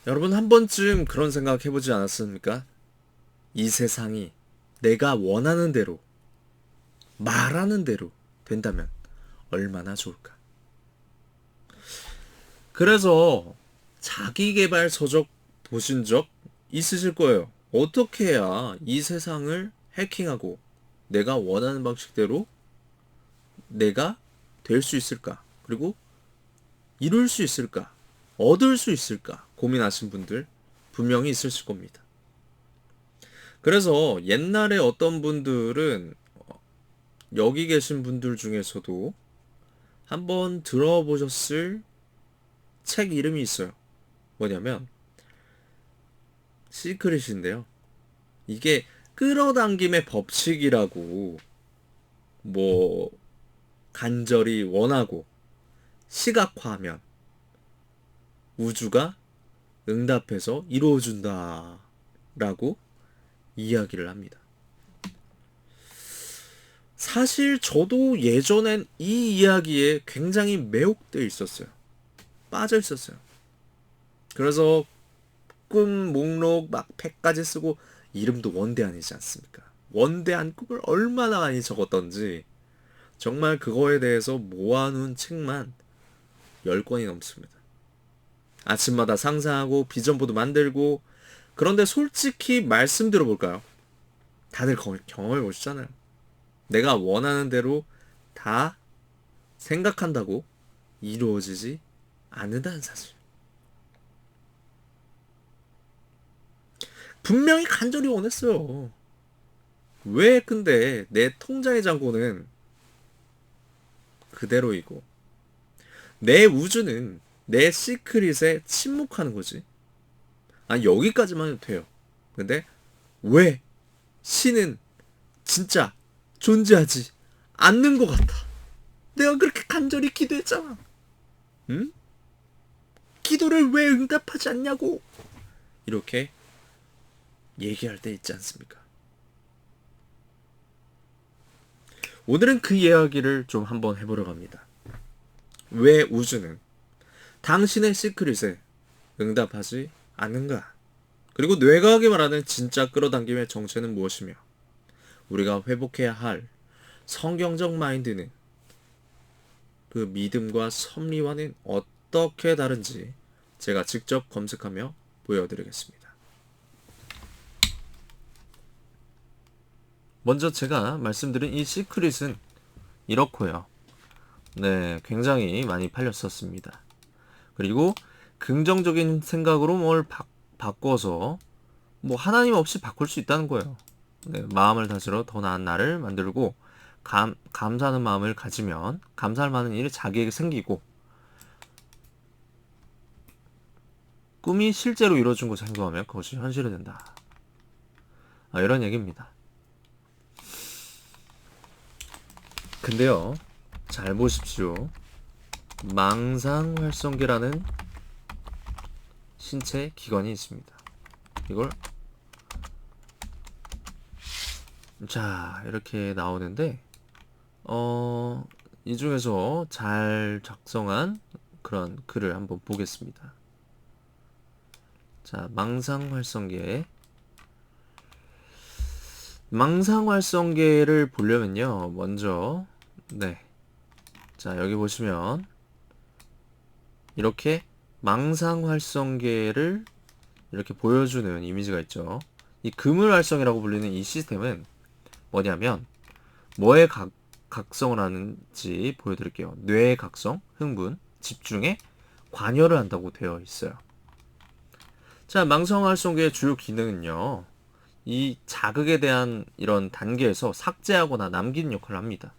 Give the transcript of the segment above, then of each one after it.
여러분 한 번쯤 그런 생각 해보지 않았습니까? 이 세상이 내가 원하는 대로, 말하는 대로 된다면 얼마나 좋을까? 그래서 자기계발 서적 보신 적 있으실 거예요. 어떻게 해야 이 세상을 해킹하고 내가 원하는 방식대로 내가 될 수 있을까? 그리고 이룰 수 있을까? 얻을 수 있을까? 고민하신 분들 분명히 있으실 겁니다. 그래서 옛날에 어떤 분들은 여기 계신 분들 중에서도 한번 들어보셨을 책 이름이 있어요. 뭐냐면 시크릿인데요. 이게 끌어당김의 법칙이라고 뭐 간절히 원하고 시각화하면 우주가 응답해서 이루어준다 라고 이야기를 합니다. 사실 저도 예전엔 이 이야기에 굉장히 매혹되어 있었어요. 빠져 있었어요. 그래서 꿈 목록 막 100가지 쓰고 이름도 원대한이지 않습니까? 원대한 꿈을 얼마나 많이 적었던지 정말 그거에 대해서 모아놓은 책만 10권이 넘습니다. 아침마다 상상하고 비전보드 만들고 그런데 솔직히 말씀 들어볼까요? 다들 경험해 보시잖아요. 내가 원하는 대로 다 생각한다고 이루어지지 않는다는 사실. 분명히 간절히 원했어요. 왜 근데 내 통장의 잔고는 그대로이고 내 우주는 내 시크릿에 침묵하는 거지. 아 여기까지만 해도 돼요. 근데 왜 신은 진짜 존재하지 않는 것 같아. 내가 그렇게 간절히 기도했잖아. 응? 기도를 왜 응답하지 않냐고. 이렇게 얘기할 때 있지 않습니까? 오늘은 그 이야기를 좀 한번 해보려고 합니다. 왜 우주는 당신의 시크릿에 응답하지 않는가? 그리고 뇌과학이 말하는 진짜 끌어당김의 정체는 무엇이며 우리가 회복해야 할 성경적 마인드는 그 믿음과 섭리와는 어떻게 다른지 제가 직접 검색하며 보여드리겠습니다. 먼저 제가 말씀드린 이 시크릿은 이렇고요. 네, 굉장히 많이 팔렸었습니다. 그리고 긍정적인 생각으로 뭘 바꿔서 뭐 하나님 없이 바꿀 수 있다는 거예요. 네, 마음을 다스려 더 나은 나를 만들고 감사하는 마음을 가지면 감사할 만한 일이 자기에게 생기고 꿈이 실제로 이루어진 것을 행동하면 그것이 현실이 된다. 이런 얘기입니다. 근데요, 잘 보십시오. 망상활성계라는 신체 기관이 있습니다. 이걸 자 이렇게 나오는데 이 중에서 잘 작성한 그런 글을 한번 보겠습니다. 자, 망상활성계를 보려면요, 먼저 네, 자 여기 보시면 이렇게 망상활성계를 이렇게 보여주는 이미지가 있죠. 이 그물활성이라고 불리는 이 시스템은 뭐냐면 뭐에 각성을 하는지 보여드릴게요. 뇌의 각성, 흥분, 집중에 관여를 한다고 되어 있어요. 자, 망상활성계의 주요 기능은요, 이 자극에 대한 이런 단계에서 삭제하거나 남기는 역할을 합니다.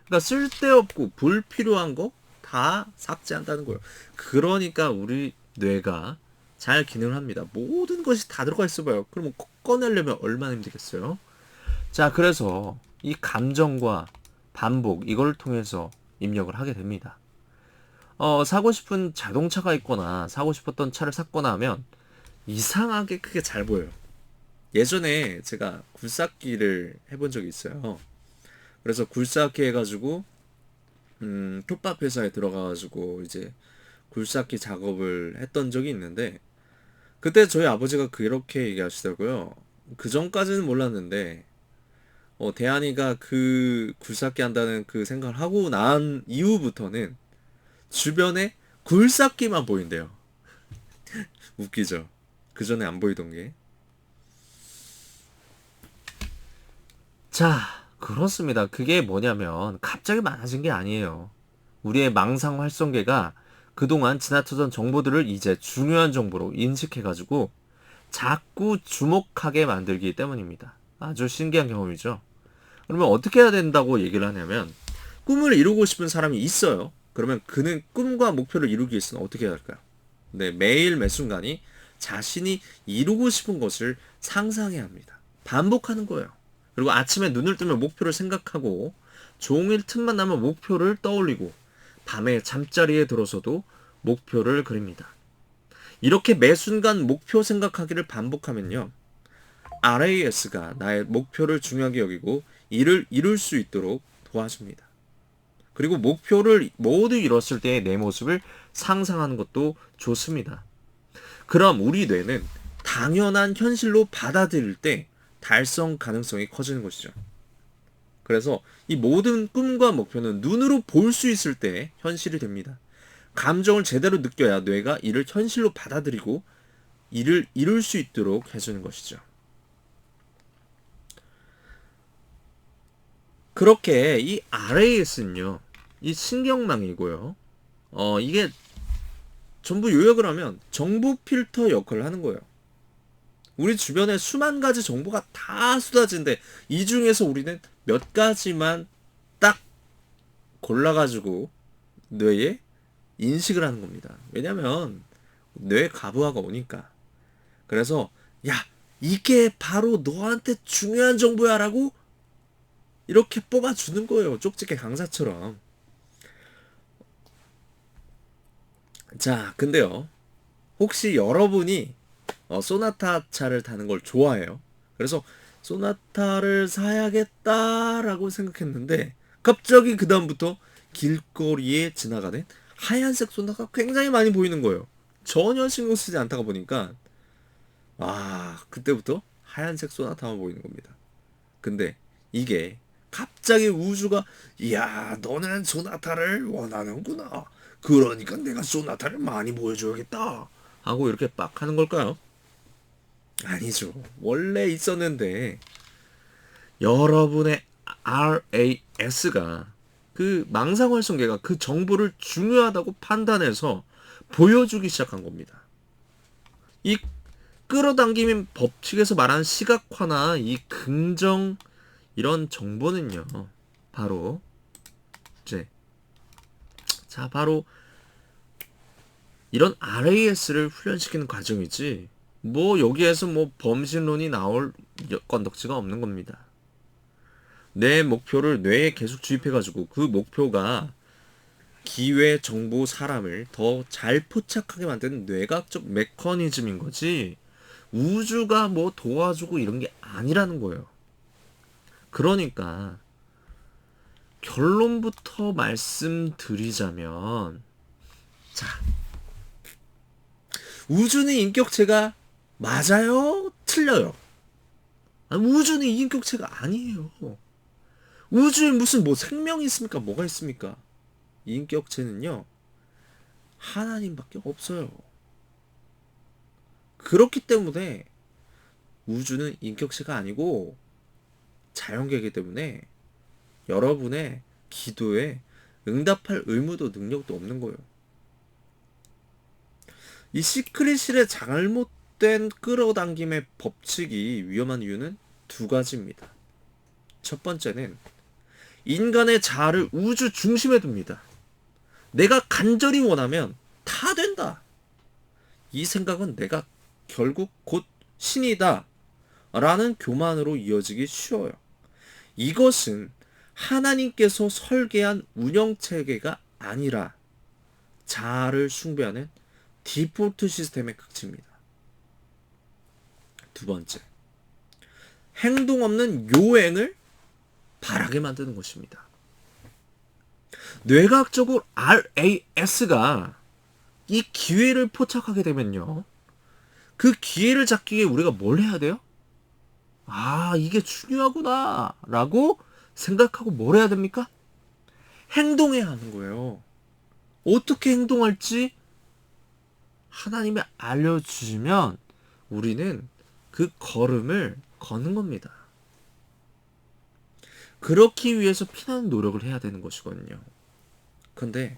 그러니까 쓸데없고 불필요한 거 다 삭제한다는 거예요. 그러니까 우리 뇌가 잘 기능을 합니다. 모든 것이 다 들어가 있어봐요. 그러면 꺼내려면 얼마나 힘들겠어요? 자, 그래서 이 감정과 반복 이걸 통해서 입력을 하게 됩니다. 사고 싶은 자동차가 있거나 사고 싶었던 차를 샀거나 하면 이상하게 크게 잘 보여요. 예전에 제가 굴삭기를 해본 적이 있어요. 그래서 굴삭기 해가지고 톱밥 회사에 들어가가지고 이제 굴삭기 작업을 했던 적이 있는데 그때 저희 아버지가 그렇게 얘기하시더라고요. 그 전까지는 몰랐는데 대한이가 그 굴삭기 한다는 그 생각을 하고 난 이후부터는 주변에 굴삭기만 보인대요. 웃기죠. 그 전에 안 보이던 게. 자, 그렇습니다. 그게 뭐냐면 갑자기 많아진 게 아니에요. 우리의 망상 활성계가 그동안 지나치던 정보들을 이제 중요한 정보로 인식해가지고 자꾸 주목하게 만들기 때문입니다. 아주 신기한 경험이죠. 그러면 어떻게 해야 된다고 얘기를 하냐면 꿈을 이루고 싶은 사람이 있어요. 그러면 그는 꿈과 목표를 이루기 위해서는 어떻게 해야 할까요? 네, 매일 매순간이 자신이 이루고 싶은 것을 상상해야 합니다. 반복하는 거예요. 그리고 아침에 눈을 뜨면 목표를 생각하고 종일 틈만 나면 목표를 떠올리고 밤에 잠자리에 들어서도 목표를 그립니다. 이렇게 매 순간 목표 생각하기를 반복하면요. RAS가 나의 목표를 중요하게 여기고 이를 이룰 수 있도록 도와줍니다. 그리고 목표를 모두 이뤘을 때의 내 모습을 상상하는 것도 좋습니다. 그럼 우리 뇌는 당연한 현실로 받아들일 때 달성 가능성이 커지는 것이죠. 그래서 이 모든 꿈과 목표는 눈으로 볼 수 있을 때 현실이 됩니다. 감정을 제대로 느껴야 뇌가 이를 현실로 받아들이고 이를 이룰 수 있도록 해주는 것이죠. 그렇게 이 RAS는요, 이 신경망이고요. 이게 전부 요약을 하면 정보 필터 역할을 하는 거예요. 우리 주변에 수만 가지 정보가 다 쏟아진데 이 중에서 우리는 몇 가지만 딱 골라가지고 뇌에 인식을 하는 겁니다. 왜냐면 뇌 가부화가 오니까. 그래서 야, 이게 바로 너한테 중요한 정보야라고 이렇게 뽑아주는 거예요. 쪽집게 강사처럼. 자, 근데요. 혹시 여러분이 소나타 차를 타는 걸 좋아해요? 그래서 소나타를 사야겠다라고 생각했는데 갑자기 그 다음부터 길거리에 지나가는 하얀색 소나타가 굉장히 많이 보이는 거예요. 전혀 신경 쓰지 않다가 보니까 그때부터 하얀색 소나타만 보이는 겁니다. 근데 이게 갑자기 우주가 이야 너는 소나타를 원하는구나. 그러니까 내가 소나타를 많이 보여줘야겠다 하고 이렇게 빡 하는 걸까요? 아니죠. 원래 있었는데 여러분의 RAS가 그 망상활성계가 그 정보를 중요하다고 판단해서 보여주기 시작한 겁니다. 이 끌어당김인 법칙에서 말하는 시각화나 이 긍정 이런 정보는요. 바로 이제 바로 이런 RAS를 훈련시키는 과정이지 뭐 여기에서 뭐 범신론이 나올 건덕지가 없는 겁니다. 내 목표를 뇌에 계속 주입해가지고 그 목표가 기회, 정보, 사람을 더 잘 포착하게 만드는 뇌과학적 메커니즘인 거지 우주가 뭐 도와주고 이런 게 아니라는 거예요. 그러니까 결론부터 말씀드리자면 자, 우주는 인격체가 맞아요? 틀려요? 우주는 인격체가 아니에요. 우주에 무슨 뭐 생명이 있습니까? 뭐가 있습니까? 인격체는요, 하나님밖에 없어요. 그렇기 때문에 우주는 인격체가 아니고 자연계이기 때문에 여러분의 기도에 응답할 의무도 능력도 없는 거예요. 이 시크릿실의 잘못된 끌어당김의 법칙이 위험한 이유는 두 가지입니다. 첫 번째는 인간의 자아를 우주 중심에 둡니다. 내가 간절히 원하면 다 된다. 이 생각은 내가 결국 곧 신이다. 라는 교만으로 이어지기 쉬워요. 이것은 하나님께서 설계한 운영체계가 아니라 자아를 숭배하는 디폴트 시스템의 극치입니다. 두 번째, 행동 없는 요행을 바라게 만드는 것입니다. 뇌과학적으로 RAS가 이 기회를 포착하게 되면요. 그 기회를 잡기 위해 우리가 뭘 해야 돼요? 아, 이게 중요하구나 라고 생각하고 뭘 해야 됩니까? 행동해야 하는 거예요. 어떻게 행동할지 하나님이 알려주시면 우리는 그 걸음을 걷는 겁니다. 그렇기 위해서 피나는 노력을 해야 되는 것이거든요. 그런데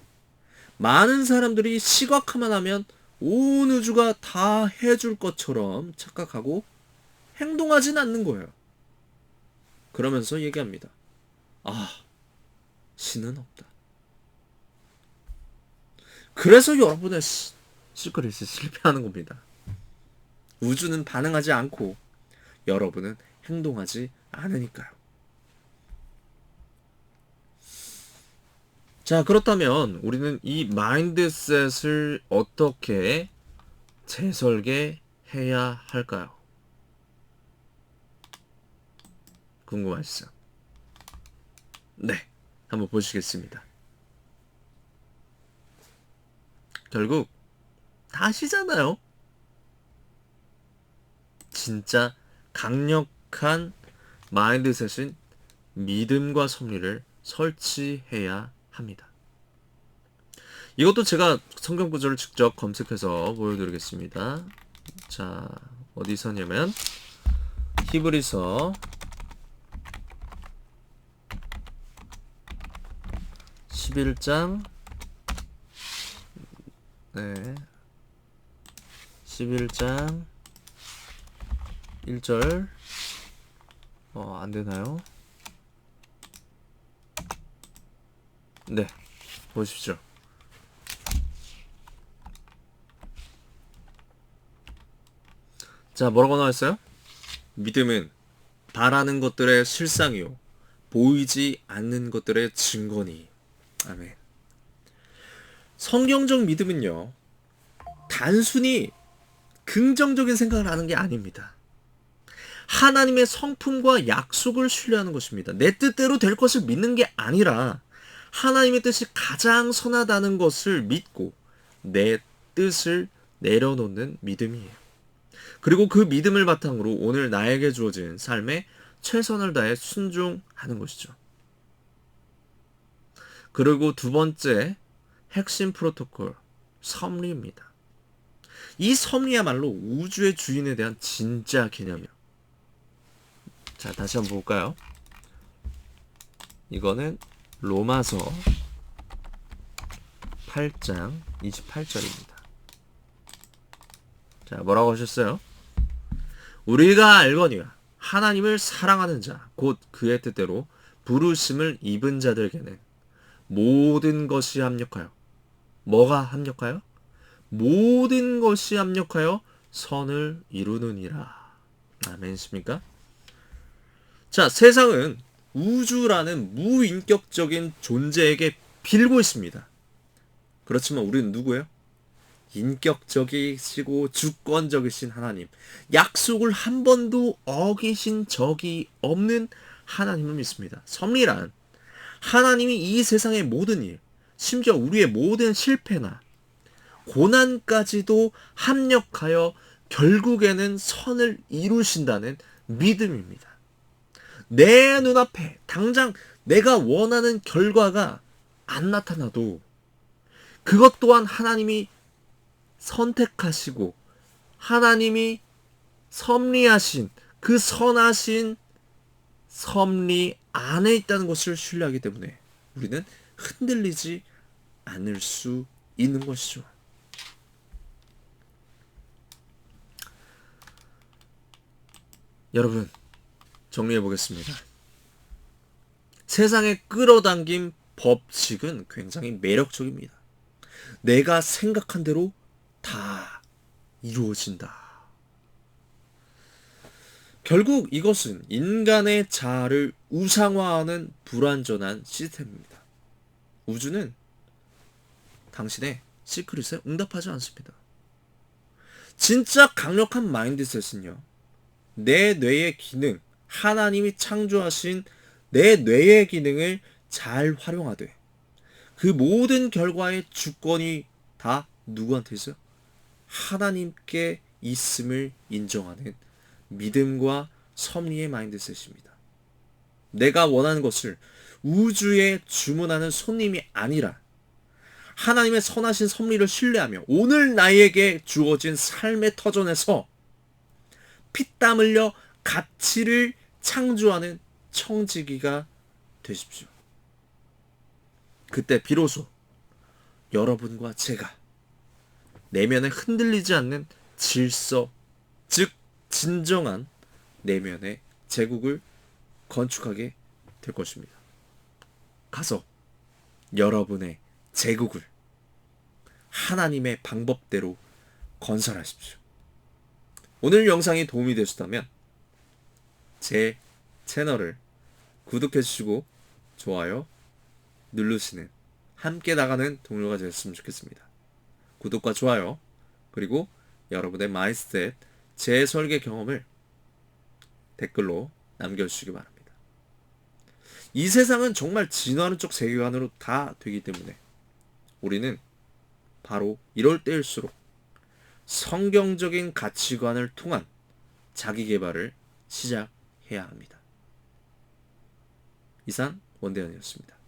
많은 사람들이 시각화만 하면 온 우주가 다 해줄 것처럼 착각하고 행동하진 않는 거예요. 그러면서 얘기합니다. 아, 신은 없다. 그래서 여러분의 시크릿이 실패하는 겁니다. 우주는 반응하지 않고 여러분은 행동하지 않으니까요. 자, 그렇다면 우리는 이 마인드셋을 어떻게 재설계해야 할까요? 궁금하시죠? 네, 한번 보시겠습니다. 결국 다시잖아요. 진짜 강력한 마인드셋인 믿음과 섭리를 설치해야 합니다. 이것도 제가 성경 구절을 직접 검색해서 보여드리겠습니다. 자, 어디서냐면 히브리서 11장 11장 1절 안되나요? 네, 보십시오. 자, 뭐라고 나와있어요? 믿음은 바라는 것들의 실상이요 보이지 않는 것들의 증거니. 아멘. 성경적 믿음은요, 단순히 긍정적인 생각을 하는 게 아닙니다. 하나님의 성품과 약속을 신뢰하는 것입니다. 내 뜻대로 될 것을 믿는 게 아니라 하나님의 뜻이 가장 선하다는 것을 믿고 내 뜻을 내려놓는 믿음이에요. 그리고 그 믿음을 바탕으로 오늘 나에게 주어진 삶에 최선을 다해 순종하는 것이죠. 그리고 두 번째 핵심 프로토콜, 섭리입니다. 이 섭리야말로 우주의 주인에 대한 진짜 개념이에요. 자, 다시 한번 볼까요? 이거는 로마서 8장 28절입니다. 자, 뭐라고 하셨어요? 우리가 알거니와 하나님을 사랑하는 자, 곧 그의 뜻대로 부르심을 입은 자들에게는 모든 것이 합력하여, 뭐가 합력하여? 모든 것이 합력하여 선을 이루느니라. 아멘십니까? 자, 세상은 우주라는 무인격적인 존재에게 빌고 있습니다. 그렇지만 우리는 누구예요? 인격적이시고 주권적이신 하나님, 약속을 한 번도 어기신 적이 없는 하나님을 믿습니다. 섭리란 하나님이 이 세상의 모든 일, 심지어 우리의 모든 실패나 고난까지도 합력하여 결국에는 선을 이루신다는 믿음입니다. 내 눈앞에 당장 내가 원하는 결과가 안 나타나도 그것 또한 하나님이 선택하시고 하나님이 섭리하신 그 선하신 섭리 안에 있다는 것을 신뢰하기 때문에 우리는 흔들리지 않을 수 있는 것이죠. 여러분, 정리해 보겠습니다. 세상에 끌어당긴 법칙은 굉장히 매력적입니다. 내가 생각한 대로 다 이루어진다. 결국 이것은 인간의 자아를 우상화하는 불완전한 시스템입니다. 우주는 당신의 시크릿에 응답하지 않습니다. 진짜 강력한 마인드셋은요, 내 뇌의 기능, 하나님이 창조하신 내 뇌의 기능을 잘 활용하되 그 모든 결과의 주권이 다 누구한테 있어요? 하나님께 있음을 인정하는 믿음과 섭리의 마인드셋입니다. 내가 원하는 것을 우주에 주문하는 손님이 아니라 하나님의 선하신 섭리를 신뢰하며 오늘 나에게 주어진 삶의 터전에서 피땀 흘려 가치를 창조하는 청지기가 되십시오. 그때 비로소 여러분과 제가 내면에 흔들리지 않는 질서, 즉 진정한 내면의 제국을 건축하게 될 것입니다. 가서 여러분의 제국을 하나님의 방법대로 건설하십시오. 오늘 영상이 도움이 되셨다면 제 채널을 구독해 주시고 좋아요 누르시는 함께 나가는 동료가 되셨으면 좋겠습니다. 구독과 좋아요 그리고 여러분의 마인드셋 제 설계 경험을 댓글로 남겨주시기 바랍니다. 이 세상은 정말 진화하는 쪽 세계관으로 다 되기 때문에 우리는 바로 이럴 때일수록 성경적인 가치관을 통한 자기 개발을 시작해야 합니다. 이상 원대현이었습니다.